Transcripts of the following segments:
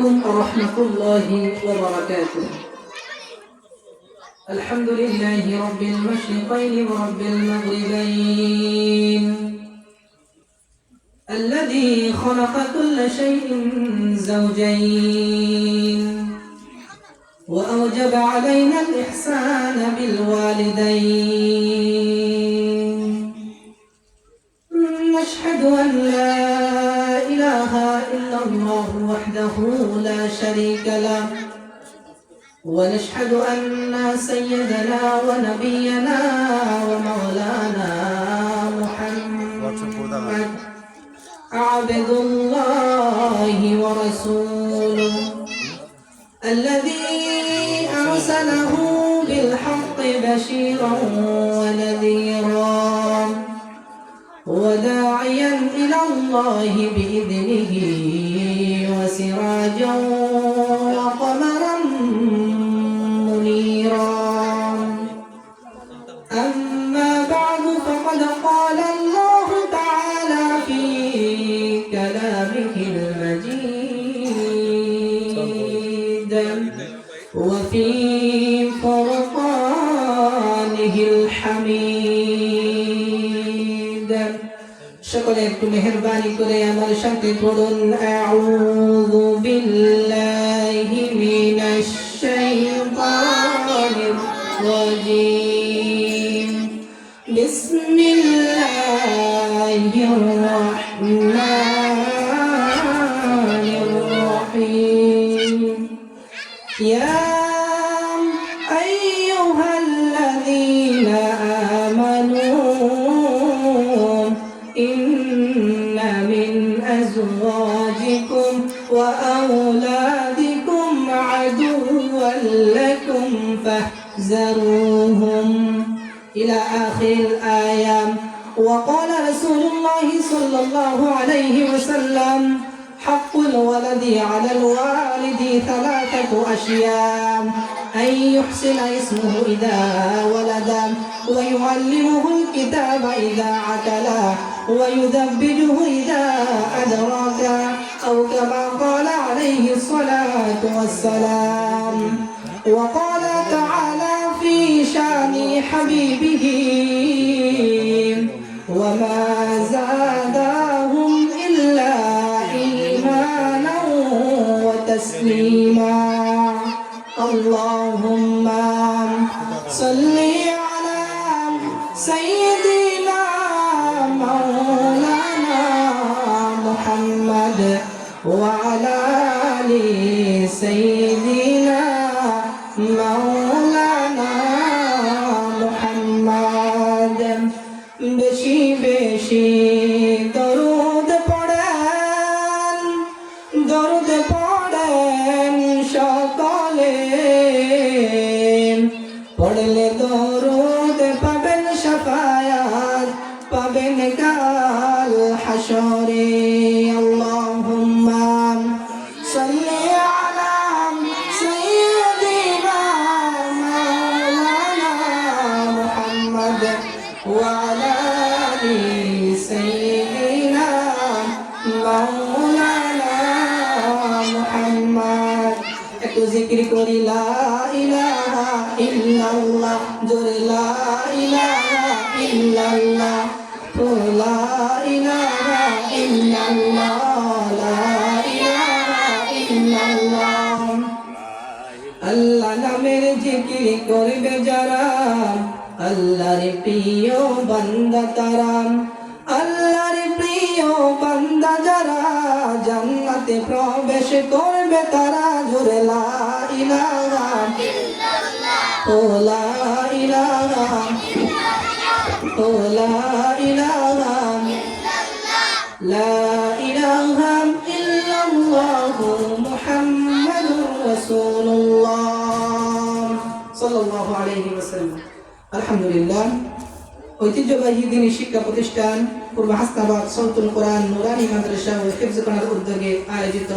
عليكم ورحمة الله وبركاته. الحمد لله رب المشرقين ورب المغربين الذي خلق كل شيء زوجين وأوجب علينا الإحسان بالوالدين. نشهد أن لا إله إلا الله وحده لا شريك له ونشهد أن سيدنا ونبينا ومولانا محمد عبد الله ورسوله الذي أرسله بالحق بشيرا ونذيرا وداعيا إلى الله بإذنه وسراجا وقمرا منيرا. أما بعد فقد قال الله تعالى في كلامه المجيد وفي فرقانه الحميد. সকলে একটু মেহেরবানি করে আমার সাথে পড়ুন আউযু বিল্লাহি মিনাশ শাইতানির রাজীম বিসমিল্লাহির রাহমানির রহিম ইয়া আইয়ুহাল্লাযীনা আমানু إن من أزواجكم وأولادكم عدوا لكم فاحذروهم إلى آخر الآية. وقال رسول الله صلى الله عليه وسلم حق الولد على الوالد ثلاثة أشياء: أن يحسن اسمه إذا ولد ويعلمه الكتاب إذا عقل ويدبجه إذا أدرك أو كما قال عليه الصلاة والسلام. وقال تعالى في شأن حبيبه وما زادهم إلا إيمانا وتسليما. اللهم صل على سيدنا مولانا محمد وعلى آل سيدنا مولانا محمد. বেশি বেশি দরুদ পড়েন, দরুদ পড়েন সকলে, পড়লে দরুদ পাবেন শাফায়াত, পাবেন কাল হাশরে। আল্লাহুম্মা সাল্লি আলা সাইয়্যিদিনা মাওলানা মুহাম্মদ ওয়া আলা আলি সাইয়্যিদিনা মাওলানা মুহাম্মদ। একটু জিকির করি লা ইলাহা ইল্লাল্লাহ, জোরে লা ইলাহা ইল্লাল্লাহ, লা ইলাহা ইল্লাল্লাহ, লা ইলাহা ইল্লাল্লাহ। আল্লাহ নামের জিকির করবে যারা, আল্লাহর প্রিয় বান্দা তারা, আল্লাহর প্রিয় বান্দা যারা, জান্নাতে প্রবেশ করবে তারা। জোরে লা ইলাহা ইল্লাল্লাহ, ও লা ইলাহা ইল্লাল্লাহ, ও লা ইলাহা ইল্লাল্লাহ, লা ইলাহা ইল্লাল্লাহ মুহাম্মাদুর রাসূলুল্লাহ সাল্লাল্লাহু আলাইহি ওয়াসাল্লাম। আলহামদুলিল্লাহ, ঐতিহ্যবাহী দ্বীনি শিক্ষা প্রতিষ্ঠান পূর্ব হাসনাবাদ সৌতুল কোরআন নুরানি মাদ্রাসা ও হিফজখানার উদ্যোগে আয়োজিত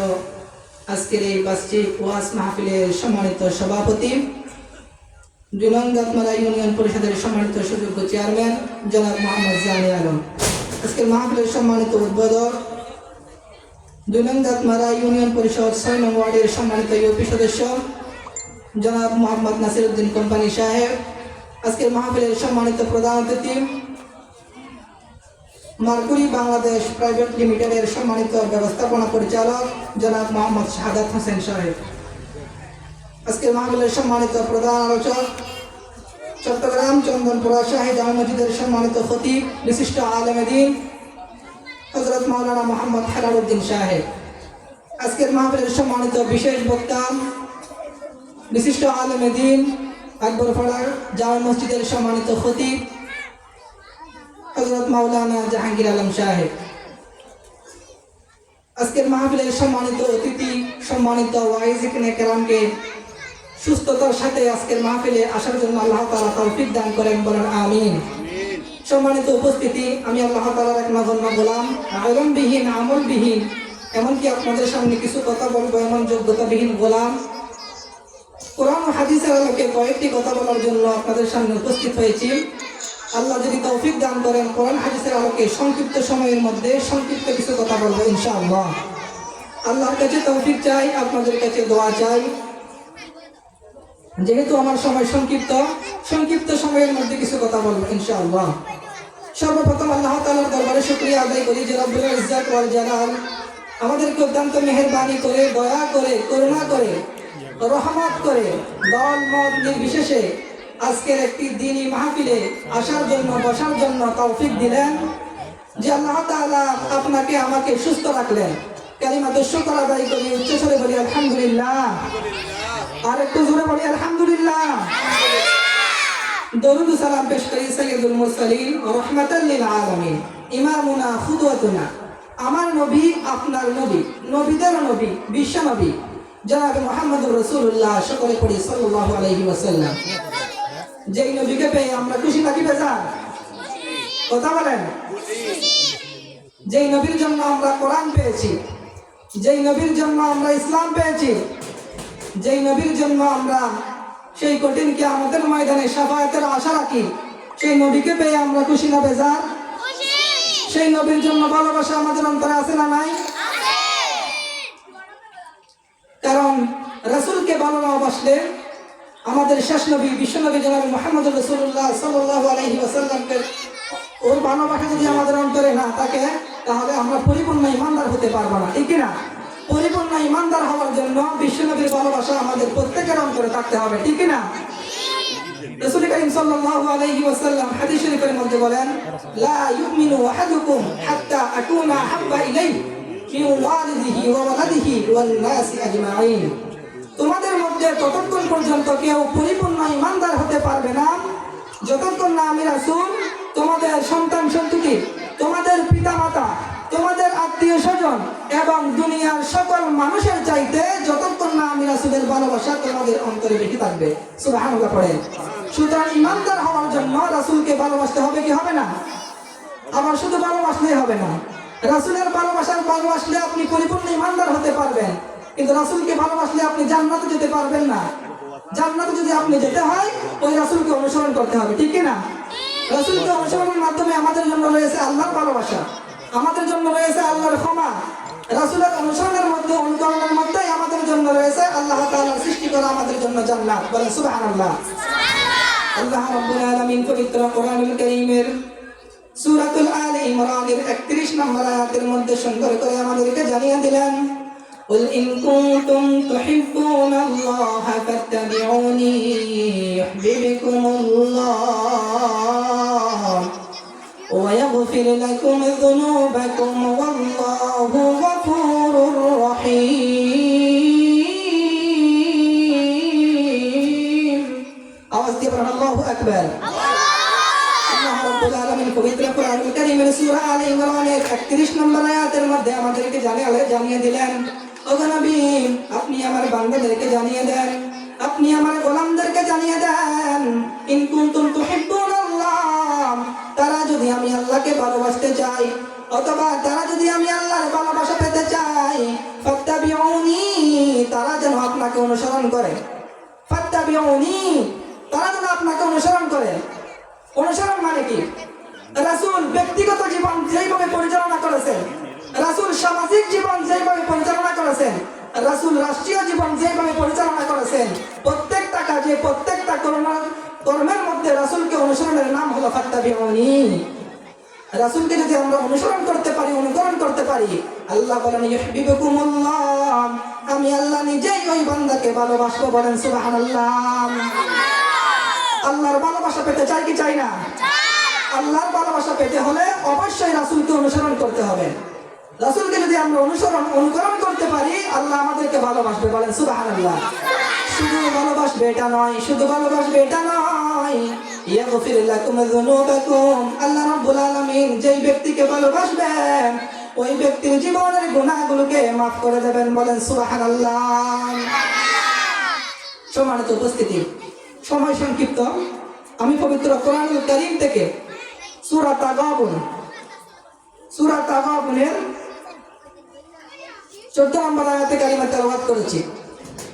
আজকের এই বার্ষিক ওয়াজ মাহফিলের সম্মানিত সভাপতি, জুলঙ্গাতমারা ইউনিয়ন পরিষদের সম্মানিত সুযোগ্য চেয়ারম্যান জনাব মোহাম্মদ জানি আলম, আজকের মাহফিলের সম্মানিত উদ্বোধক দুই নং দাঁতমারা ইউনিয়ন পরিষদ ৬ নং ওয়ার্ডের সম্মানিত ইউপি সদস্য জনাব মোহাম্মদ নাসিরউদ্দিন কোম্পানি সাহেব, আজকের মাহফিলের সম্মানিত প্রধান অতিথি মার্কুরি বাংলাদেশ প্রাইভেট লিমিটেডের সম্মানিত ব্যবস্থাপনা পরিচালক জনাব মোহাম্মদ শাহাদাত হোসেন সাহেব, আজকের মাহফিলের সম্মানিত প্রধান আলোচক চট্টগ্রাম চন্দনপুরা শাহী জামে মসজিদের সম্মানিত খতিব বিশিষ্ট আলেমে দ্বীন হযরত মাওলানা মোহাম্মদ হেলালুদ্দিন সাহেব, আজকের মাহফিলের সম্মানিত বিশেষ বক্তা বিশিষ্ট আলেমে দ্বীন আকবরপাড়ার জামে মসজিদের সম্মানিত খতিব হযরত মাওলানা জাহাঙ্গীর আলম সাহেব, আজকের মাহফিলের সম্মানিত অতিথি সম্মানিত ওয়াইজিনে কেরামকে সুস্থতার সাথে আজকের মাহফিলে আসার জন্য আল্লাহ তাআলা তৌফিক দান করেন, বলেন আমিন। সম্মানিত উপস্থিতি, আমি আল্লাহ তাআলার এক নগণ্য গোলাম, ইলমবিহীন আমলবিহীন, এমনকি আপনাদের সামনে কিছু কথা বলবো এমন যোগ্যতাবিহীন গোলাম। কোরআন ও হাদিসের আলোকে কয়েকটি কথা বলার জন্য আপনাদের সামনে উপস্থিত হয়েছি। আল্লাহ যদি তৌফিক দান করেন, কোরআন হাদিসের আলোকে সংক্ষিপ্ত সময়ের মধ্যে সংক্ষিপ্ত কিছু কথা বলবো ইনশাআল্লাহ। আল্লাহর কাছে তৌফিক চাই, আপনাদের কাছে দোয়া চাই। যেহেতু আমার সময় সংক্ষিপ্ত সময়ের মধ্যে কিছু কথা বলবো ইনশাআল্লাহ। সর্বপ্রথম আল্লাহ তাআলার দরবারে শুকরিয়া আদায় করি যে রব্বুল ইজ্জত ওয়াল জালাল আমাদেরকে অত্যন্ত মেহেরবানি করে, দয়া করে, করুণা করে, রহমত করে, দল মত নির্বিশেষে আজকের একটি দ্বীনি মাহফিলে আসার জন্য, বসার জন্য তৌফিক দিলেন। যে আল্লাহ তাআলা আপনাকে আমাকে সুস্থ রাখলেন, কালিমাতুশ শুকর আদায় করি, উচ্চস্বরে বলি আলহামদুলিল্লাহ। আর একটু জোরে বলি আলহামদুলিল্লাহ। দরুদ সালাম পেশ করি সাইয়্যিদুল মুরসালিন রাহমাতাল লিল আলামিন, ইমামুনা খুদওয়াতুনা, আমার নবী, আপনার নবী, নবীদের নবী, বিশ্ব নবী জনাব মুহাম্মদুর রাসূলুল্লাহ, সকলে পড়ি সাল্লাল্লাহু আলাইহি ওয়াসাল্লাম। যেই নবীকে পেয়ে আমরা খুশি নাকি বেজার? কথা বলেন। যেই নবীর জন্য আমরা কোরআন পেয়েছি, যেই নবীর জন্য আমরা ইসলাম পেয়েছি, যেই নবীর জন্য আমরা সেই কঠিন কিয়ামতের ময়দানে শাফায়াতের আশা রাখি, সেই নবীকে পেয়ে আমরা খুশি না বেজার? সেই নবীর জন্য ভালোবাসা আমাদের অন্তরে আছে না নাই? কারণ রাসূলকে ভালোবাসলে আমাদের শেষ নবী বিশ্বনবী জনাব মুহাম্মদুর রাসূলুল্লাহ সাল্লাল্লাহু আলাইহি ওয়াসাল্লামকে ওর ভালোবাসা যদি আমাদের অন্তরে না থাকে, তাহলে আমরা পরিপূর্ণ ঈমানদার হতে পারবো না, ঠিক না? পরিপূর্ণ ঈমানদার হওয়ার জন্য বিশ্বনবীর ভালোবাসা আমাদের প্রত্যেকের অন্তরে থাকতে হবে, ঠিক না? রাসূল করিম সাল্লাল্লাহু আলাইহি ওয়াসাল্লাম হাদিস শরীফের মধ্যে বলেন, লা ইউমিনু আহাদুকুম হাত্তা আকুনা হাব্বা ইলাইহি মিন ওয়ালিদিহি ওয়া ওয়ালাদিহি ওয়ান নাসি আজমাইন। তোমাদের মধ্যে ততক্ষণ পর্যন্ত কেউ পরিপূর্ণ ঈমানদার হতে পারবে না যতক্ষণ না আমি রাসূল তোমাদের সন্তান সন্ততি, তোমাদের পিতামাতা, তোমাদের আত্মীয় স্বজন এবং দুনিয়ার সকল মানুষের চাইতে যতক্ষণ না আমি রাসূলের ভালোবাসা তোমাদের অন্তরে বেশি থাকবে। সুবহানাল্লাহ পড়েন। সুতরাং ঈমানদার হওয়ার জন্য রাসূলকে ভালোবাসতে হবে কি হবে না? আবার শুধু ভালোবাসলেই হবে না, রাসূলের ভালোবাসলে আপনি পরিপূর্ণ ঈমানদার হতে পারবেন, কিন্তু রাসূলকে ভালোবাসলে আপনি জান্নাতে যেতে পারবেন না। জান্নাতে যদি আপনি যেতে হয়, ওই রাসূলকে অনুসরণ করতে হবে, ঠিক কি না? রাসূলকে অনুসরণের মাধ্যমে আমাদের জন্য রয়েছে আল্লাহর ভালোবাসা, আমাদের জন্য রয়েছে আল্লাহর ক্ষমা। রাসূলের অনুসরণের মধ্যে, অনুকরণের মধ্যেই আমাদের জন্য রয়েছে আল্লাহ তাআলার সৃষ্টি করা আমাদের জন্য জান্নাত। বলেন সুবহানাল্লাহ। আল্লাহ রাব্বুল আলামিন পবিত্র কোরআনুল কারীমের সূরাতুল আলে ইমরানের 31 নম্বর আয়াতের মধ্যে সুন্দর করে আমাদেরকে জানিয়ে দিলেন, قل إن كنتم تحبون الله فاتبعوني يحببكم الله ويغفر لكم ذنوبكم والله غفور رحيم. আওয়াজ দিয়ে বলেন আল্লাহু আকবার। আল্লাহ রাব্বুল আলামিন পবিত্র কোরআনুল কারীমের সূরা আলে ইমরানের 31 নম্বর আয়াতের মধ্যে আমাদেরকে জানিয়ে দিলেন, ওগো নবী, আপনি আমার বান্দাদেরকে জানিয়ে দেন, আপনি আমার গোলামদেরকে জানিয়ে দেন, ইন কুনতুম তুহিব্বুনাল্লাহ, তারা যদি আমি আল্লাহকে ভালোবাসতে চাই, অথবা তারা যদি আমি আল্লাহর ভালোবাসা পেতে চাই, ফাত্তাবিউনি, তারা যেন আপনাকে অনুসরণ করে। ফাত্তাবিউনি, তারা যেন আপনাকে অনুসরণ করে। অনুসরণ মানে কি? রাসূল ব্যক্তিগত জীবন যেইভাবে পরিচালনা করেছেন, রাসূল সামাজিক জীবন যেভাবে পরিচালনা করেছেন, রাসূল রাষ্ট্রীয় জীবন যেভাবে পরিচালনা করেছেন, প্রত্যেকটা কাজে প্রত্যেকটা কর্মের মধ্যে রাসূলকে অনুসরণের নাম হলো ফাত্তাবিউনি। রাসূলকে যদি আমরা অনুসরণ করতে পারি, অনুকরণ করতে পারি, আল্লাহ বলেন ইউহিব্বুকুমুল্লাহ, আমি আল্লাহ নিজেই ওই বান্দাকে ভালোবাসবো। বলেন সুবহানাল্লাহ। আল্লাহর ভালোবাসা পেতে চাই কি চাই না? আল্লাহর ভালোবাসা পেতে হলে অবশ্যই রাসূলকে অনুসরণ করতে হবে। রাসূলকে যদি আমরা অনুকরণ করতে পারি, আল্লাহ আমাদেরকে ভালোবাসবে। বলেন সুবহানাল্লাহ। শুধু ভালোবাসবে এটা নয়, শুধু ভালোবাসবে এটা নয়, ইয়াগফির লাকুম যুনুবাকুম, আল্লাহ রাব্বুল আলামিন যেই ব্যক্তিকে ভালোবাসবেন ওই ব্যক্তির জীবনের গুনাহগুলোকে মাফ করে দেবেন। বলেন সুবহানাল্লাহ। সম্মানিত উপস্থিতি, সময় সংক্ষিপ্ত, আমি পবিত্র কোরআনুল কারীম থেকে সূরা তাগাবুনের 14 নম্বর আয়াতে কারিমা তেলাওয়াত করেছি।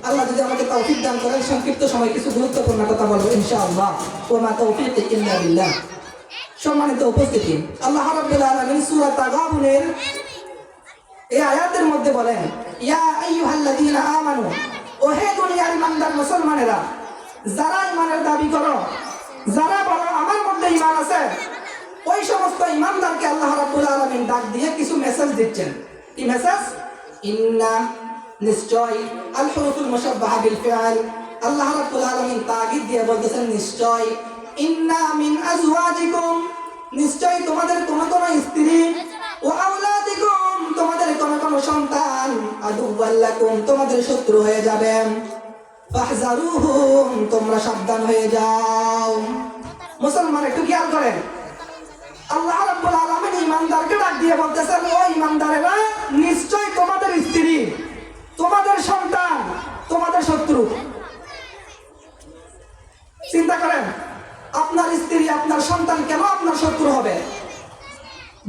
আল্লাহ যদি আমাকে তৌফিক দান করেন, সংক্ষিপ্ত সময় কিছু গুরুত্বপূর্ণ কথা বলবো ইনশাআল্লাহ। ওয়া মা তাওফীকি ইল্লা বিল্লাহ। সম্মানিত উপস্থিতি, আল্লাহ রাব্বুল আলামিন সূরা তাগাবুনের এই আয়াতের মধ্যে বলেন, ইয়া আইয়ুহাল্লাযীনা আমানু, ও হে দুনিয়ার ইমানদার মুসলমানেরা, যারা ইমানের দাবি করো, যারা বলো আমার মধ্যে ঈমান আছে, ওই সমস্ত ইমানদারকে আল্লাহ রাব্বুল আলামিন ডাক দিয়ে কিছু মেসেজ দিচ্ছেন। কি মেসেজ? ইন্না, নিশ্চয়, আল হুরুফুল মুশাব্বাহা বিল ফিআল, আল্লাহ রাব্বুল আলামিন তাগিদ দিয়ে বলতেছেন নিশ্চয়, ইন্না মিন আজওয়াজিকুম, নিশ্চয় তোমাদের কোন কোন স্ত্রী, ও আওলাদিকুম, তোমাদের কোন কোন সন্তান, আদুওয়াল লাকুম, তোমাদের শত্রু হয়ে যাবে, ফাহজারুহুম, তোমরা সাবধান হয়ে যাও। মুসলমান একটু খেয়াল করেন, আল্লাহ রাব্বুল আলামিন ঈমানদারকে ডাক দিয়ে বলতেছেন, ও ঈমানদারেরা, নিশ্চয় তোমাদের স্ত্রী, তোমাদের সন্তান, তোমাদের শত্রু। চিন্তা করেন, আপনার স্ত্রী, আপনার সন্তান কেন আপনার শত্রু হবে?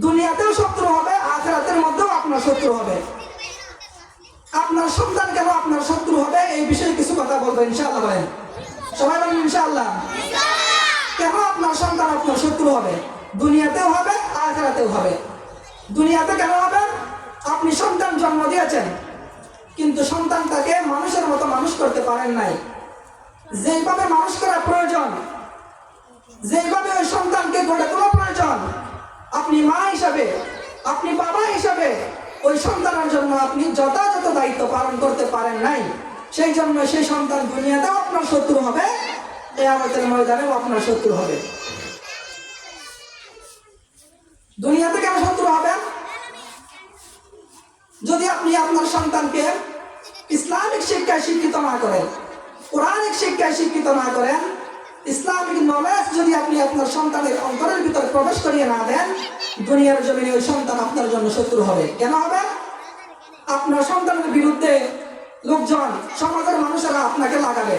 দুনিয়াতেও শত্রু হবে, আখিরাতের মধ্যেও আপনার শত্রু হবে। আপনার সন্তান কেন আপনার শত্রু হবে, এই বিষয়ে কিছু কথা বলবো ইনশাআল্লাহ। বলেন সবাই, বলেন ইনশাআল্লাহ। কেন আপনার সন্তান আপনার শত্রু হবে? দুনিয়াতেও হবে, আখিরাতেও হবে। দুনিয়াতে কেন হবে? আপনি সন্তান জন্ম দিয়েছেন, কিন্তু সন্তানটাকে মানুষের মতো মানুষ করতে পারেন নাই। যেভাবে মানুষ করা প্রয়োজন, যেভাবে ওই সন্তানকে গড়ে তোলা প্রয়োজন, আপনি মা হিসাবে, আপনি বাবা হিসাবে ওই সন্তানের জন্য আপনি যথাযথ দায়িত্ব পালন করতে পারেন নাই। সেই জন্য সেই সন্তান দুনিয়াতেও আপনার শত্রু হবে, কিয়ামতের ময়দানেও আপনার শত্রু হবে। দুনিয়াতে কেন শত্রু হবে? যদি আপনি আপনার সন্তানকে ইসলামিক শিক্ষায় শিক্ষিত না করেন, কোরআনিক শিক্ষায় শিক্ষিত না করেন, ইসলামিক নলেজ যদি আপনি আপনার সন্তানের অন্তরের ভিতর প্রবেশ করিয়ে না দেন, দুনিয়ার জমিনে ওই সন্তান আপনার জন্য শত্রু হবে। কেন হবে? আপনার সন্তানের বিরুদ্ধে লোকজন, সমাজের মানুষেরা আপনাকে লাগাবে।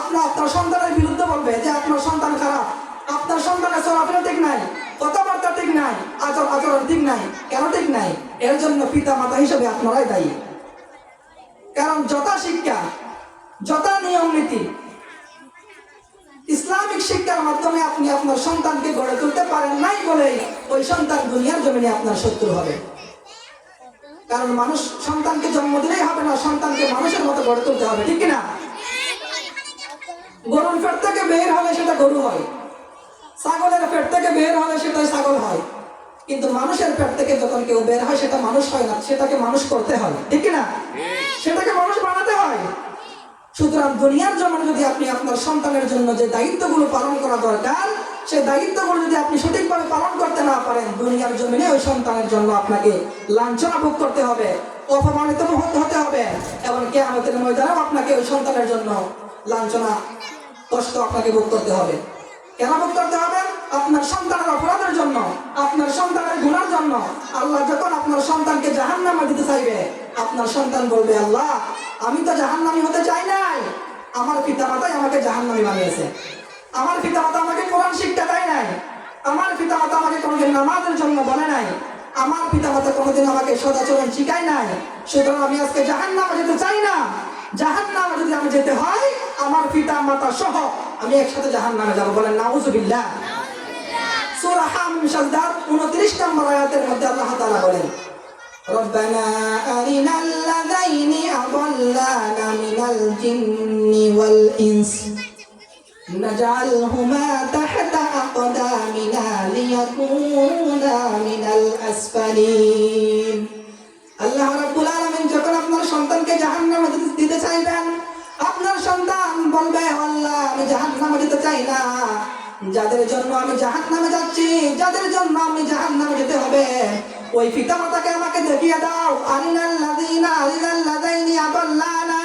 আপনার সন্তানের বিরুদ্ধে বলবে যে আপনার সন্তান খারাপ, আপনার সন্তানের চলাফেরা ঠিক নাই, কথাবার্তা ঠিক নাই, আচরণ ঠিক নাই। কেন ঠিক নাই? এর জন্য পিতা মাতা হিসেবে আপনারাই দায়ী। কারণ যথা শিক্ষা, যথা নিয়ম নীতি, ইসলামিক শিক্ষার মাধ্যমে আপনি আপনার সন্তানকে গড়ে তুলতে পারেন নাই বলেই ওই সন্তান দুনিয়ার জমিনে আপনার শত্রু হবে। কারণ মানুষ সন্তানকে জন্ম দিলেই হবে না, সন্তানকে মানুষের মতো গড়ে তুলতে হবে, ঠিক কিনা? গরুর পেট থেকে বের হলে সেটা গরু হয়, ছাগলের পেট থেকে বের হলে সেটা ছাগল হয়, কিন্তু মানুষের পেট থেকে যখন কেউ বের হয় সেটা মানুষ হয় না, সেটাকে মানুষ করতে হয়, ঠিক কিনা? সেটাকে মানুষ বানাতে হয়। সুতরাং দুনিয়ার জমিনে যদি আপনি আপনার সন্তানের জন্য যে দায়িত্বগুলো পালন করা দরকার, সেই দায়িত্বগুলো যদি আপনি সঠিকভাবে পালন করতে না পারেন, দুনিয়ার জমিনে ওই সন্তানের জন্য আপনাকে লাঞ্ছনা ভোগ করতে হবে, অপমানিত হতে হবে, এবং কিয়ামতের ময়দানেও আপনাকে ওই সন্তানের জন্য লাঞ্ছনা, কষ্ট আপনাকে ভোগ করতে হবে। কেন ভোগ করতে হবে? আপনার সন্তানের অপরাধের জন্য, আপনার সন্তানের গুনার জন্য। আল্লাহ যখন আপনার সন্তানকে জাহান্নামে দিতে চাইবে, আপনার সন্তান বলবে, আল্লাহ আমি তো জাহান্নামী হতে চাই নাই, আমার পিতামাতাই আমাকে জাহান্নামী বানিয়েছে, আমার পিতামাতা আমাকে কোরআন শিক্ষা দেয় নাই, আমার পিতামাতা আমাকে কোনোদিন নামাজের জন্য বলে নাই, আমার পিতামাতা কোনোদিন আমাকে সদাচরণ শিখায় নাই। সুতরাং আমি আজকে জাহান্নামে যেতে চাই না। জাহান্নামে যদি আমি যেতে হয়, আমার পিতা মাতা সহ আমি একসাথে জাহান্নামে যাব। বলেন নাউযুবিল্লাহ। সূরা হামিম সাজদার 29 নম্বর আয়াতের মধ্যে আল্লাহ তাআলা বলেন, ربنا أرنا الذين أضلانا من الجن والإنس نجعلهما تحت أقدامنا ليكونا من الأسفلين আল্লাহ রাব্বুল আলামিন যখন আপনার সন্তানকে জাহান্নামে দিতে চাইবেন, আপনার সন্তান বলবে আল্লাহ আমি জাহান্নামে দিতে চাই না, যাদের জন্য আমি জাহান্নামে যাচ্ছি, যাদের জন্য আমি জাহান্নামে যেতে হবে, ওই পিতামাতাকে আমাকে দেখিয়ে দাও। আরিনাল্লাযীনা আদাল্লানা,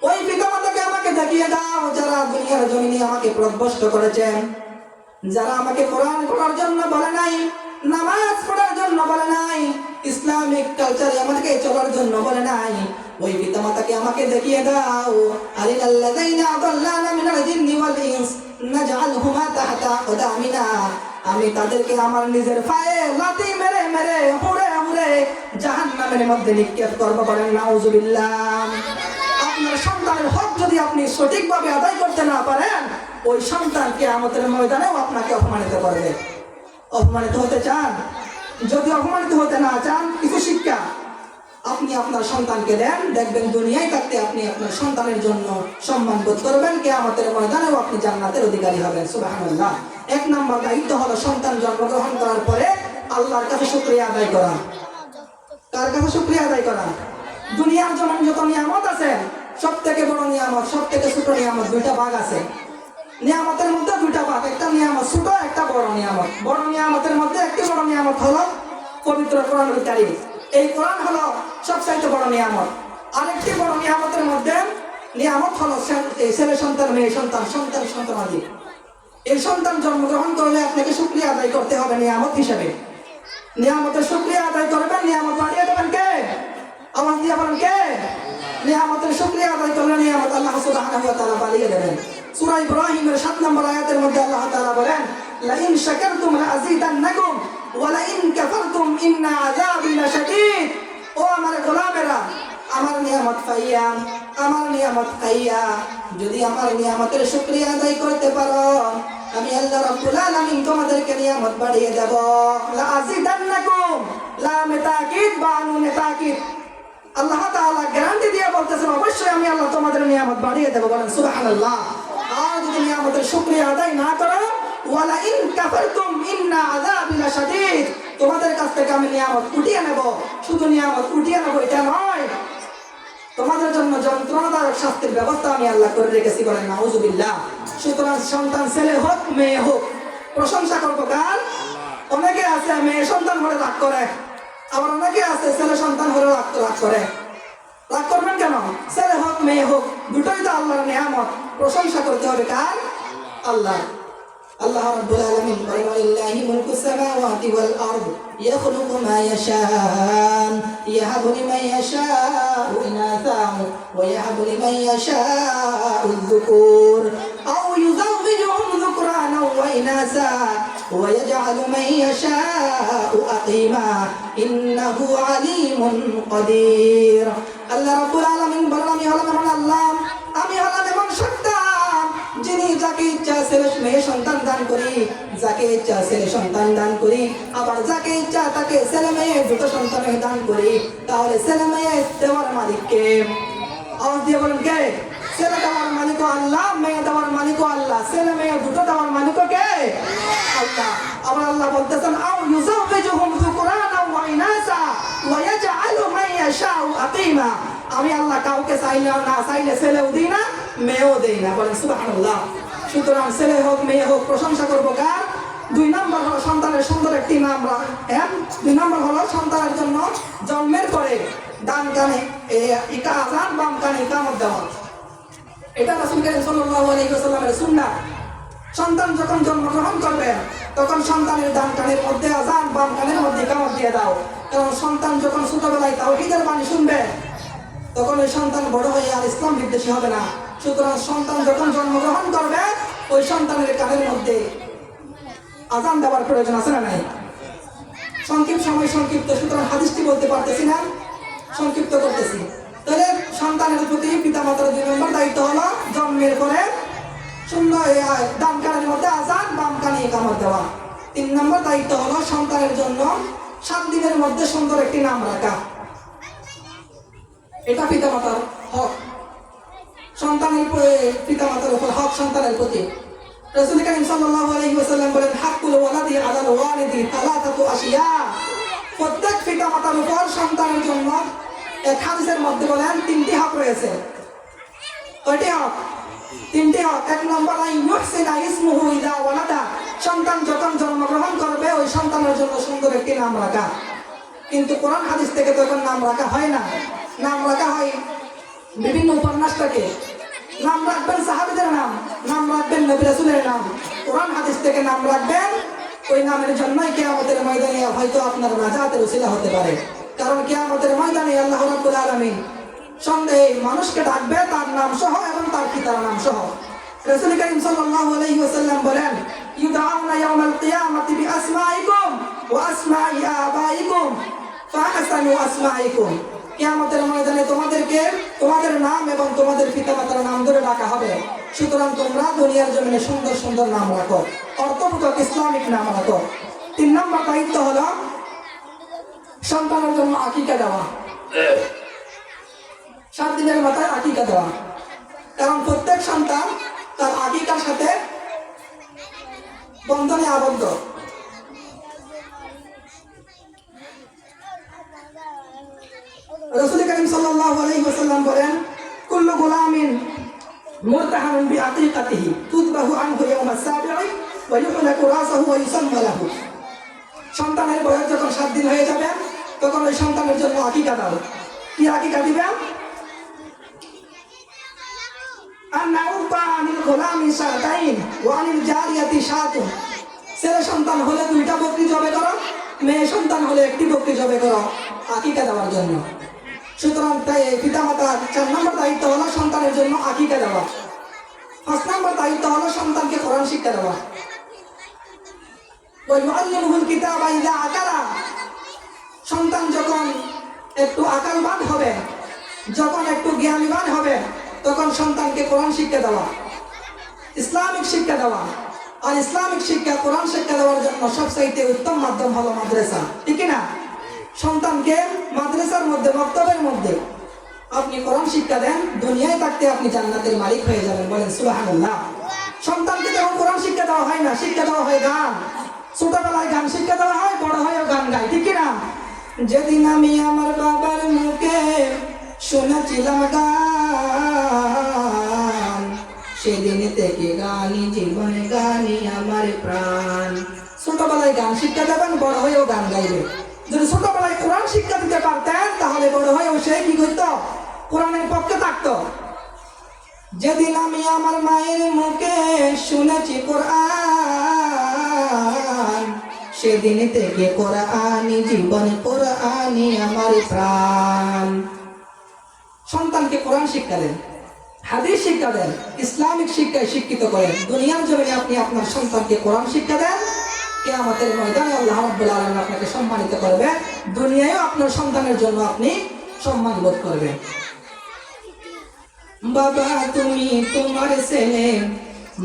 ওই পিতামাতাকে আমাকে দেখিয়ে দাও যারা দুনিয়ার জমিনে আমাকে পথভ্রষ্ট করেছেন, যারা আমাকে কোরআন পড়ার জন্য বলে নাই, নামাজ পড়ার জন্য বলে নাই, ইসলামিক কালচারে আমাকে চলার জন্য বলে নাই, ওই পিতামাতাকে আমাকে দেখিয়ে দাও। আরিনাল্লাযীনা আদাল্লানা মিনাল জিন্নি ওয়াল ইনস নাজআলহুমা তাহতা আকদামিনা, আমি তাদেরকে আমার নিজের পায়ে লাথি মেরে মেরে হুড়ে হুড়ে জাহান্নামের মধ্যে নিক্ষেপ করব। বলেন নাউযুবিল্লাহ। আপনার সন্তানের হক যদি আপনি সঠিকভাবে আদায় করতে না পারেন, ওই সন্তান কিয়ামতের ময়দানেও আপনাকে অপমানিত করবে। অপমানিত হতে চান? যদি অপমানিত হতে না চান, কিছু শিক্ষা আপনি আপনার সন্তানকে দেন, দেখবেন দুনিয়ায় থাকতে আপনি আপনার সন্তানের জন্য সম্মান বোধ করবেন, কিয়ামতের ময়দানেও আপনি জান্নাতের অধিকারী হবেন। সুবহানাল্লাহ। এক নম্বর দায়িত্ব হলো সন্তান জন্মগ্রহণ করার পরে আল্লাহর কাছে শুকরিয়া আদায় করা। কার কাছে শুকরিয়া আদায় করা? দুনিয়ার যেমন যত নিয়ামত আছে, সব থেকে বড় নিয়ামত, সব থেকে ছোট নিয়ামত, দুইটা ভাগ আছে। নিয়ামতের মধ্যে দুইটা ভাগ, একটা নিয়ামত ছোট, একটা বড় নিয়ামত। বড় নিয়ামতের মধ্যে একটি বড় নিয়ামত হলো পবিত্র কোরআনুল কারীম। এই কোরআন হলো সবচাইতে বড় নিয়ামত। আরেকটি বড় নিয়ামতের মধ্যে নিয়ামত হলো ছেলে সন্তান, মেয়ে সন্তান, সন্তান সন্তানাদি। এই সন্তান জন্মগ্রহণ করলে আপনাকে শুকরিয়া আদায় করতে হবে নিয়ামত হিসেবে। নিয়ামতের শুকরিয়া আদায় করবেন, নিয়ামত বাড়িয়ে দেবেন কে? আওয়াজ দিয়ে বলেন কে? নিয়ামতের শুকরিয়া আদায় করলে নিয়ামত আল্লাহ সুবহানাহু ওয়া তাআলা বাড়িয়ে দেবেন। সূরা ইব্রাহিমের 7 নম্বর আয়াতের মধ্যে আল্লাহ তাআলা বলেন, লা ইন শাকারতুম লাযীদান্নাকুম ওয়া লা ইন কাফারতুম ইন্না আযাবি লাশাদীদ। ও আমার গোলামেরা, আমার নিয়ামত পাইয়া, আমার নিয়ামত খাইয়া যদি আমার নিয়ামতের শুকরিয়া আদায় করতে পারো, আমি আল্লাহ রাব্বুল আলামিন তোমাদেরকে নিয়ামত বাড়িয়ে দেব। লাযীদান্নাকুম, লামে তাকিদ বা নুনে তাকিদ। আল্লাহ তাআলা গ্যারান্টি দিয়ে বলতেছেন অবশ্যই আমি আল্লাহ তোমাদের নিয়ামত বাড়িয়ে দেব। বলেন সুবহানাল্লাহ। আর যদি নিয়ামতের শুকরিয়া আদায় না করো, ওয়ালা ইন কাফারতুম ইন্না আযাবি লাশাদীদ, তোমাদের কাছ থেকে আমি নিয়ামত উঠিয়ে নেব। শুধু নিয়ামত উঠিয়ে নেব এটা নয়, তোমাদের জন্য যন্ত্রণাদায়ক শাস্তির ব্যবস্থা আমি আল্লাহ করে রেখেছি। বলেন নাউযুবিল্লাহ। সুতরাং সন্তান ছেলে হোক মেয়ে হোক, প্রশংসা করবো কার? অনেকে আছে মেয়ে সন্তান হলে রাগ করে, আবার অনেকে আছে ছেলে সন্তান হলে রাগ করে। রাগ করবেন কেন? ছেলে হোক মেয়ে হোক, দুটোই তো আল্লাহর নিয়ামত। প্রশংসা করতে হবে কার? আল্লাহ। আল্লাহ রাব্বুল আলামিন বলেন, ওয়ালিল্লাহি মুলকুস সামাওয়াতি ওয়াল আরদ ইয়াখলুকু মা ইয়াশা ইয়াহাবু লিমান ইয়াশাউ ইনাসান ওয়া ইয়াহাবু লিমান ইয়াশাউ যুকুর আও ইউযাওবিজুহুম যুকরানা ওয়া ইনাসা ওয়া ইয়াজআলু মান ইয়াশাউ আকিমা ইন্নাহু আলিমুন কাদির। আল্লাহ রাব্বুল আলামিন বলেন, আমি হলাম এমন আল্লাহ, আমি হলাম এমন সত্তা যিনি যাকে ইচ্ছা ছেলে মেয়ে সন্তান দান করি, যাকে ইচ্ছা ছেলে সন্তান দান করি, আবার যাকে ইচ্ছা তাকে ছেলে মেয়ে দুটো সন্তান দান করি। তাহলে ছেলে মেয়ে দেওয়ার মালিক কে? আওয়াজ দিয়ে বলেন কে? ছেলে দেওয়ার মালিক আল্লাহ, মেয়ে দেওয়ার মালিক আল্লাহ, ছেলে মেয়ে দুটো দেওয়ার মালিক কে? আল্লাহ। আবার আল্লাহ বলতেছেন, আও ইউযাওবিজুহুম যুকরানা ওয়া ইনাসা ওয়া ইয়াজআলু মান ইয়াশাউ আকিমা। আমি আল্লাহ কাউকে চাইলে না চাইলে ছেলেও দিই না, মেয়েও দেই না। বলেন সুবহানাল্লাহ। সুতরাং ছেলে হোক মেয়ে হোক, প্রশংসা করবো কার? 2 নম্বর হলো সন্তানের সুন্দর একটি নাম। 2 নম্বর হলো সন্তানের জন্য জন্মের পরে ডান কানে আযান, বাম কানে ইকামত দেওয়া। এটা রাসূল করিম সাল্লাল্লাহু আলাইহি ওয়াসাল্লামের সুন্নাহ। সন্তান যখন জন্মগ্রহণ করবে তখন সন্তানের ডান কানের মধ্যে আযান, বাম কানের মধ্যে ইকামত দিয়ে দাও। কারণ সন্তান যখন ছোটবেলায় তাওহীদের বাণী শুনবে, তখন ওই সন্তান বড় হয়ে আর ইসলাম বিদ্বেষী হবে না। সুতরাং সন্তান যখন জন্মগ্রহণ করবে, ওই সন্তানের কানের মধ্যে আযান দেওয়ার প্রয়োজন আছে না নাই? সংক্ষিপ্ত সময় সংক্ষিপ্ত, সুতরাং হাদিসটি বলতে পারতেছি না, সংক্ষিপ্ত করতেছি। তাহলে সন্তানের প্রতি পিতা মাতার 2 নম্বর দায়িত্ব হলো জন্মের পরে সুন্দর ডান কানের মধ্যে আযান, বাম কানে ইকামত দেওয়া। 3 নম্বর দায়িত্ব হলো সন্তানের জন্য 7 দিনের মধ্যে সুন্দর একটি নাম রাখা, এটা পিতামাতার হক, সন্তানের পিতামাতার উপর হক সন্তানের প্রতি। রাসূল কারীম সাল্লাল্লাহু আলাইহি ওয়াসাল্লাম বলেন, হাক্কুল ওয়ালাদি আলাল ওয়ালিদি সালাসাতু আশিয়া। প্রত্যেক পিতামাতার উপর সন্তানের জন্য এক হাদিসের মধ্যে বলেন 3টি হক রয়েছে। কয়টি হক? 3টি হক। 1 নম্বর, ইউহসিনা ইসমুহু ইযা ওয়ালাদা। সন্তান যখন জন্মগ্রহণ করবে ওই সন্তানের জন্য সুন্দর একটি নাম রাখা। কিন্তু কোরআন হাদিস থেকে তো এখন নাম রাখা হয় না, নাম রাখা হয় বিভিন্ন উপন্যাস থেকে। নাম রাখবেন সাহাবীদের নাম, নাম রাখবেন নবী রাসূলের নাম। কোরআন হাদিস থেকে নাম রাখবেন, ওই নামের জন্যই কিয়ামতের ময়দানে হয়তো আপনার নাজাতের উসিলা হতে পারে। কারণ কিয়ামতের ময়দানে আল্লাহ রাব্বুল আলামিন সন্দেহে মানুষকে ডাকবে তার নাম সহ এবং তার পিতার নাম সহ। রাসূল কারীম সাল্লাল্লাহু আলাইহি ওয়াসাল্লাম বলেন, ইউদআউনা ইয়াওমাল কিয়ামাতি বিআসমাইকুম ওয়া আসমাই আবাইকুম ফাহসানু আসমাইকুম। কিয়ামতের ময়দানে তোমাদেরকে তোমাদের নাম এবং তোমাদের পিতামাতার নাম ধরে ডাকা হবে। সুতরাং তোমরা দুনিয়ার জমিনে সুন্দর সুন্দর নাম রাখো, অর্থবোধক ইসলামিক নাম রাখো। 3 নম্বর দায়িত্ব হলো সন্তানের জন্য আকিকা দেওয়া। 7 দিনের মাথায় আকিকা দেওয়া, কারণ প্রত্যেক সন্তান তার আকিকার সাথে বন্ধনে আবদ্ধ। রাসূল কারীম সাল্লাল্লাহু আলাইহি ওয়াসাল্লাম বলেন, কুল্লু গুলামিন মুরতাহানুন বিআকিকাতিহি তুযবাহু আনহু ইয়াওমাস সাবি'i ওয়া ইউহলাকু রাসুহু ওয়া ইউসাম্মা লাহু। সন্তানের বয়স যখন 7 দিন হয়ে যাবে তখন ওই সন্তানের জন্য আকিকা দাও। কি আকিকা দিবেন? আন্নাউবা আনিল গোলামি শাতাইন ওয়া আনিল জারিয়াতি শাতুন। ছেলে সন্তান হলে 2টা বকরি জবে করো, মেয়ে সন্তান হলে 1টি বকরি জবে করো আকিকা দেওয়ার জন্য। সুতরাং তাই পিতামাতার 4 নম্বর দায়িত্ব হলো সন্তানের জন্য আকিকা দেওয়া। 5 নম্বর দায়িত্ব হলো সন্তানকে কোরআন শিক্ষা দেওয়া। ওয়া ইউআল্লিমুহুল কিতাবা ইযা আকালা। সন্তান যখন একটু আকালবান হবে, যখন একটু জ্ঞানীবান হবে, তখন সন্তানকে কোরআন শিক্ষা দেওয়া, ইসলামিক শিক্ষা দেওয়া। আর ইসলামিক শিক্ষা, কোরআন শিক্ষা দেওয়ার জন্য সবচাইতে উত্তম মাধ্যম হলো মাদ্রাসা, ঠিক না? সন্তানকে মাদ্রাসার মধ্যে, মক্তবের মধ্যে আপনি কোরআন শিক্ষা দেন, দুনিয়ায় থাকতে আপনি জান্নাতের মালিক হয়ে যাবেন। বলেন সুবহানাল্লাহ। সন্তানকে তখন কোরআন শিক্ষা দেওয়া হয় না, শিক্ষা দেওয়া হয় গান। ছোটবেলায় গান শিক্ষা দেওয়া হয়, বড় হয়েও গান গায়, ঠিক না? যেদিন আমি আমার বাবার মুখে শুনেছিলাম গান, সেদিন থেকে গানই জীবন, গানই আমার প্রাণ। ছোটবেলায় গান শিক্ষা দেবেন, বড় হয়েও গান গাইবে। যদি ছোটবেলায় কোরআন শিক্ষা দিতে পারতেন তাহলে বড় হয়েও সে কি করতো? কোরআনের পক্ষে থাকতো। যেদিন আমি আমার মায়ের মুখে শুনেছি কোরআন, সেদিন থেকে কোরআনই জীবন, কোরআনই আমার প্রাণ। সন্তানকে কোরআন শিক্ষা দেন, হাদিস শিক্ষা দেন, ইসলামিক শিক্ষায় শিক্ষিত করেন। দুনিয়ার জমিনে আপনি আপনার সন্তানকে কোরআন শিক্ষা দেন, কিয়ামতের ময়দানে আল্লাহ রাব্বুল আলামিন আপনাকে সম্মানিত করবে। দুনিয়ায়ও আপনার সন্তানের জন্য আপনি সম্মান বোধ করবেন। বাবা তুমি তোমার ছেলে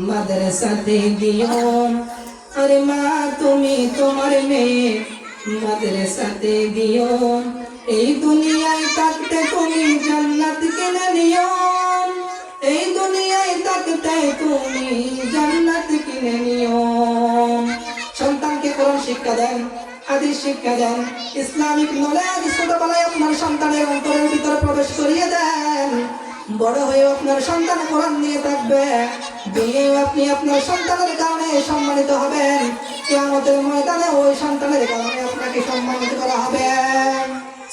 মাদ্রাসাতে দিও, আরে মা তুমি তোমার মেয়ে মাদ্রাসাতে দিও। এই দুনিয়ায় থাকতে তুমি জান্নাত কিনে নিও, এই দুনিয়ায় থাকতে তুমি জান্নাত কিনে নিও। সন্তানকে কোরআন শিক্ষা দেন, হাদিস শিক্ষা দেন, ইসলামিক নলেজ ছোটবেলায় আপনার সন্তানের অন্তরের ভিতরে প্রবেশ করিয়ে দেন। বড় হয়ে আপনার সন্তান কোরআন নিয়ে থাকবে, দুনিয়ায় আপনি আপনার সন্তানের কারণে সম্মানিত হবেন, কিয়ামতের ময়দানে ওই সন্তানের কারণে আপনাকে সম্মানিত করা হবে।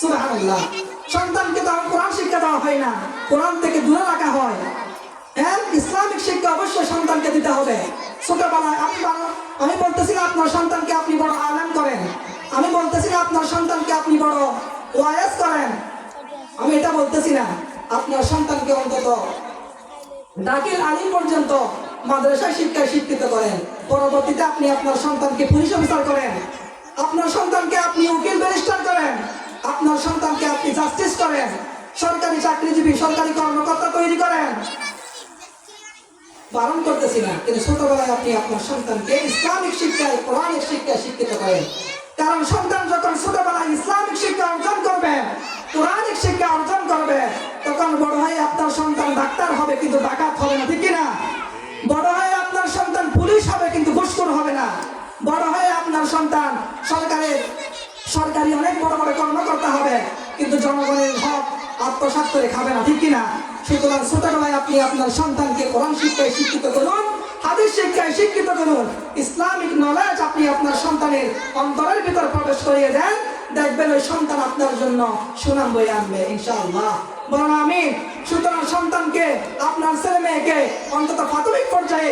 সুবহানাল্লাহ। সন্তানকে তো কোরআন শিক্ষা দেওয়া হয় না, কোরআন থেকে দূরে রাখা হয়। হ্যাঁ, ইসলামিক শিক্ষা অবশ্যই সন্তানকে দিতে হবে ছোটবেলায়। আমি বলতেছি না আপনার সন্তানকে আপনি বড় আলেম করেন, আমি বলতেছি না আপনার সন্তানকে আপনি বড় ওয়াইজ করেন, আমি এটা বলতেছি না। আপনার সন্তানকে অন্তত দাখিল আলিম পর্যন্ত মাদ্রাসায় শিক্ষায় শিক্ষিত করেন। পরবর্তীতে আপনি আপনার সন্তানকে পুলিশ অফিসার করেন, আপনার সন্তানকে আপনি উকিল ব্যারিস্টার করেন, আপনার সন্তানকে আপনি জাস্টিস করেন, সরকারি চাকরিজীবী, সরকারি কর্মকর্তা তৈরি করেন। বারণ করতেছি না, কিন্তু ছোটবেলায় আপনি আপনার সন্তানকে ইসলামিক শিক্ষায়, কোরআনিক শিক্ষায় শিক্ষিত করেন। কারণ সন্তান যখন ছোটবেলায় ইসলামিক শিক্ষা অর্জন করবে, কোরআনিক শিক্ষা অর্জন করবে, তখন বড় হয়ে আপনার সন্তান ডাক্তার হবে কিন্তু ডাকাত হবে না, ঠিক কিনা? বড় হয়ে আপনার সন্তান পুলিশ হবে কিন্তু ঘুষখোর হবে না। বড় হয়ে আপনার সন্তান সরকারি অনেক বড় বড় কর্মকর্তা হবে কিন্তু জনগণের হক আত্মসাৎ করে খাবে না, ঠিক কিনা? সুতরাং ছোটবেলায় আপনি আপনার সন্তানকে কোরআন শিক্ষায় শিক্ষিত করুন, হাদিস শিক্ষায় শিক্ষিত করুন, ইসলামিক নলেজ আপনি আপনার সন্তানের অন্তরের ভিতর প্রবেশ করিয়ে দেন, দেখবেন ওই সন্তান আপনার জন্য সুনাম বয়ে আনবে ইনশাআল্লাহ। বলুন আমিন। সুতরাং সন্তানকে, আপনার ছেলে মেয়েকে অন্তত প্রাথমিক পর্যায়ে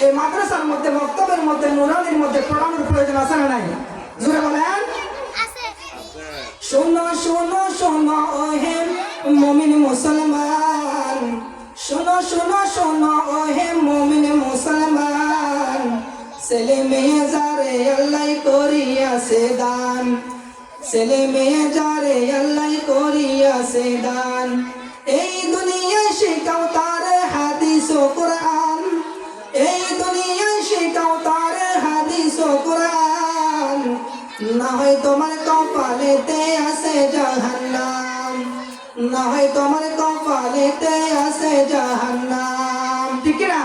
এই মাদ্রাসার মধ্যে, মক্তবের মধ্যে, নুরানির মধ্যে পড়ানোর প্রয়োজন আছে না নাই? জোরে বলেন। শোনো শোনো শোনো ওহে মুমিন মুসলমান, শোনো শোনো শোনো ওহে মুমিন মুসলমান, ছেলে মেয়ে যারে আল্লাহ করিয়াছে দান, ছেলে মেয়ে যারে আল্লাহ করিয়াছে দান, এই দুনিয়ায় শিখাও তারে হাদিস ও কোরআন, এই দুনিয়ায় শিখাও তারে হাদিস ও কোরআন, না হয় তোমার কপালেতে আছে জাহান্নাম, না হয় তোমার কপালেতে আছে জাহান্নাম, ঠিক না?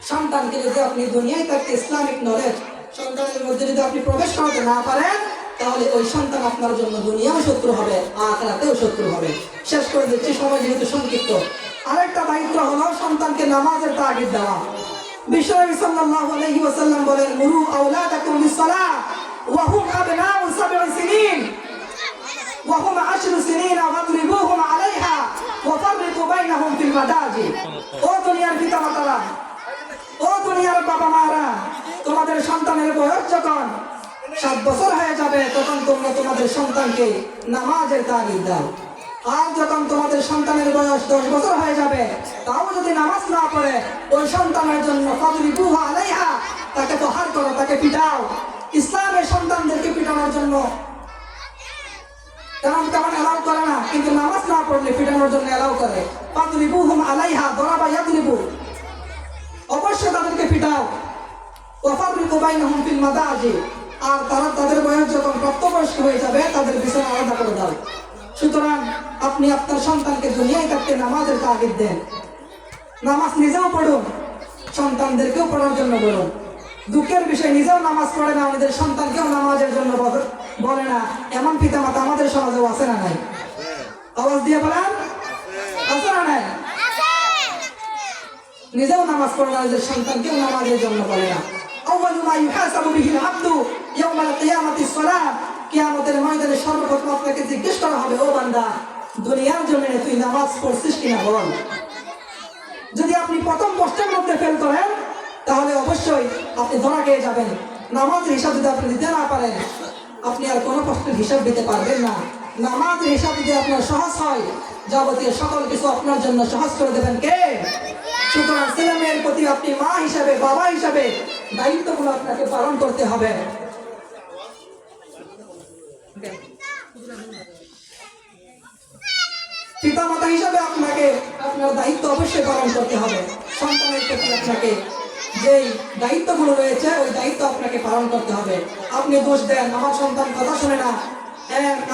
সন্তানকে যদি আপনি দুনিয়ায় থাকতে ইসলামিক নলেজ সন্তানের মধ্যে যদি আপনি প্রবেশ করাতে না পারেন, তাহলে ওই সন্তান আপনার জন্য দুনিয়াও শত্রু হবে, আখিরাতেও শত্রু হবে। শেষ করে দিচ্ছি, সময় যেহেতু সংক্ষিপ্ত। আরেকটা দায়িত্ব হলো সন্তানকে নামাজের তাগিদ দেওয়া। বিশ্বনবী সাল্লাল্লাহু আলাইহি ওয়াসাল্লাম বলেন, মুরু আওলাদাকুম বিসসালাহ ওয়া হুম আবনাউ 7 সিনিন ওয়া হুম 10 সিনিন ওয়াদরিবুহুম আলাইহা ওয়া ফাররিকু বাইনাহুম ফিল মাদাজি। ও দুনিয়ার পিতামাতারা, ও দুনিয়ার বাবা মারা, তোমাদের সন্তানের বয়স যখন 7 বছর হয়ে যাবে তখন তোমরা তোমাদের সন্তানকে নামাজের তাগিদ দাও। আর যখন তোমাদের সন্তানের বয়স 10 বছর হয়ে যাবে তাও যদি নামাজ না পড়ে, ওই সন্তানের জন্য ফাদরিবুহা আলাইহা, তাকে প্রহার করো, তাকে পিটাও। ইসলামের সন্তানদেরকে পিটানোর জন্য তেমন এলাও করে না, কিন্তু নামাজ না পড়লে পিটানোর জন্য এলাও করে। ফাদরিবুহুম আলাইহা দরাবা ইয়াদরিবু, অবশ্যই তাদেরকে পিটাও। ওয়াফাররিকু বাইনাহুম ফিল মাদাজি, আর তাদের বয়স যখন প্রাপ্তবয়স্ক হয়ে যাবে তাদের বিছানা আলাদা করে দাও। সুতরাং আপনি আপনার সন্তানকে দুনিয়ায় থাকতে নামাজের তাগিদ দেন। নামাজ নিজেও পড়ুন, সন্তানদেরকেও পড়ার জন্য বলুন। দুঃখের বিষয়, নিজেও নামাজ পড়ে না, আমাদের সন্তানকেও নামাজের জন্য বলে না, এমন পিতামাতা আমাদের সমাজেও আছে না নাই? আওয়াজ দিয়ে বলেন, আছে না নাই? নিজেও নামাজ পড়ে না, নিজের সন্তানকেও নামাজের জন্য বলে না। আউয়ালু মা ইউহাসাবু বিহিল আবদু ইয়াউমাল কিয়ামাতিস সালাত, কিয়ামতের ময়দানে সর্বপ্রথম আপনাকে জিজ্ঞেস করা হবে, ও বান্দা, দুনিয়ার জমিনে তুই নামাজ পড়ছিস কিনা বল। যদি আপনি প্রথম প্রশ্নের মধ্যে ফেল করেন তাহলে অবশ্যই আপনি ধরা খেয়ে যাবেন। নামাজের হিসাব যদি আপনি দিতে না পারেন, আপনি আর কোনো প্রশ্নের হিসাব দিতে পারবেন না। নামাজের হিসাব যদি আপনার সহজ হয়, যাবতীয় সকল কিছু আপনার জন্য সহজ করে দেবেন কে? সুতরাং ছেলে মেয়ের প্রতি আপনি মা হিসাবে, বাবা হিসাবে দায়িত্বগুলো আপনাকে পালন করতে হবে। পিতামাতা হিসাবে আপনাকে আপনার দায়িত্ব অবশ্যই পালন করতে হবে। সন্তানের প্রতি আপনাকে যেই দায়িত্বগুলো রয়েছে ওই দায়িত্ব আপনাকে পালন করতে হবে। আপনি দোষ দেন, আমার সন্তান কথা শুনে না,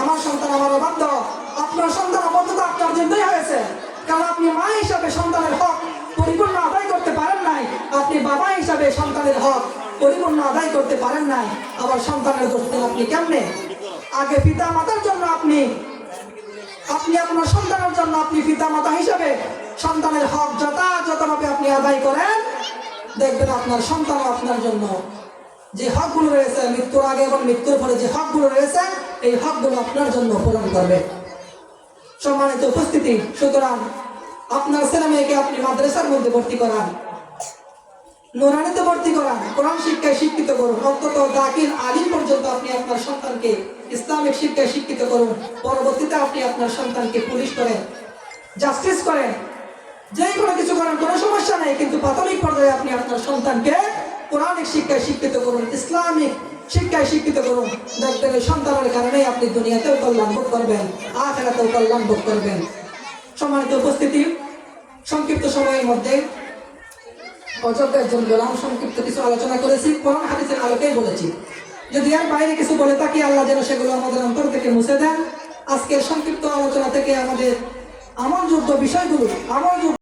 আমার সন্তান আমার অবাধ্য, আপনার সন্তান অবাধ্য তো আপনার জন্যই হয়েছে, কারণ আপনি মা হিসাবে সন্তানের হক পরিপূর্ণ আদায় করতে পারেন নাই, আপনি বাবা হিসাবে সন্তানের হক পরিপূর্ণ আদায় করতে পারেন নাই, আবার সন্তানের দোষ দেন আপনি কেমনে? আগে পিতা মাতার জন্য আপনি আপনার সন্তানের জন্য আপনি পিতা মাতা হিসাবে সন্তানের হক যথাযথভাবে আপনি আদায় করেন, দেখবেন আপনার সন্তান আপনার জন্য যে হকগুলো রয়েছে, মৃত্যুর আগে এবং মৃত্যুর পরে যে হকগুলো রয়েছে, এই হকগুলো আপনার জন্য পূরণ করবে। সম্মানিত উপস্থিতি, সুতরাং আপনার ছেলে মেয়েকে আপনি মাদ্রাসার মধ্যে ভর্তি করান, নুরানিতে ভর্তি করান, কোরআন শিক্ষায় শিক্ষিত করুন, অন্তত দাখিল আলিম পর্যন্ত আপনি আপনার সন্তানকে ইসলামিক শিক্ষায় শিক্ষিত করুন। পরবর্তীতে আপনি আপনার সন্তানকে পুলিশ করেন, জাস্টিস করেন, যে কোনো কিছু করেন, কোনো সমস্যা নেই, কিন্তু প্রাথমিক পর্যায়ে আপনি আপনার সন্তানকে কোরআনিক শিক্ষায় শিক্ষিত করুন, ইসলামিক শিক্ষায় শিক্ষিত করুন। দেখবেন এই সন্তানের কারণেই আপনি দুনিয়াতেও কল্যাণ ভোগ করবেন, আখিরাতেও কল্যাণ ভোগ করবেন। সম্মানিত উপস্থিতি, সংক্ষিপ্ত সময়ের মধ্যে অযোগ্য একজন গোলাম সংক্ষিপ্ত কিছু আলোচনা করেছি, কোরআন হাদিসের আলোকেই বলেছি। যদি আর বাইরে কিছু বলে থাকি আল্লাহ যেন সেগুলো আমাদের অন্তর থেকে মুছে দেন। আজকের সংক্ষিপ্ত আলোচনা থেকে আমাদের আমলযোগ্য বিষয়গুলো আমলযোগ্য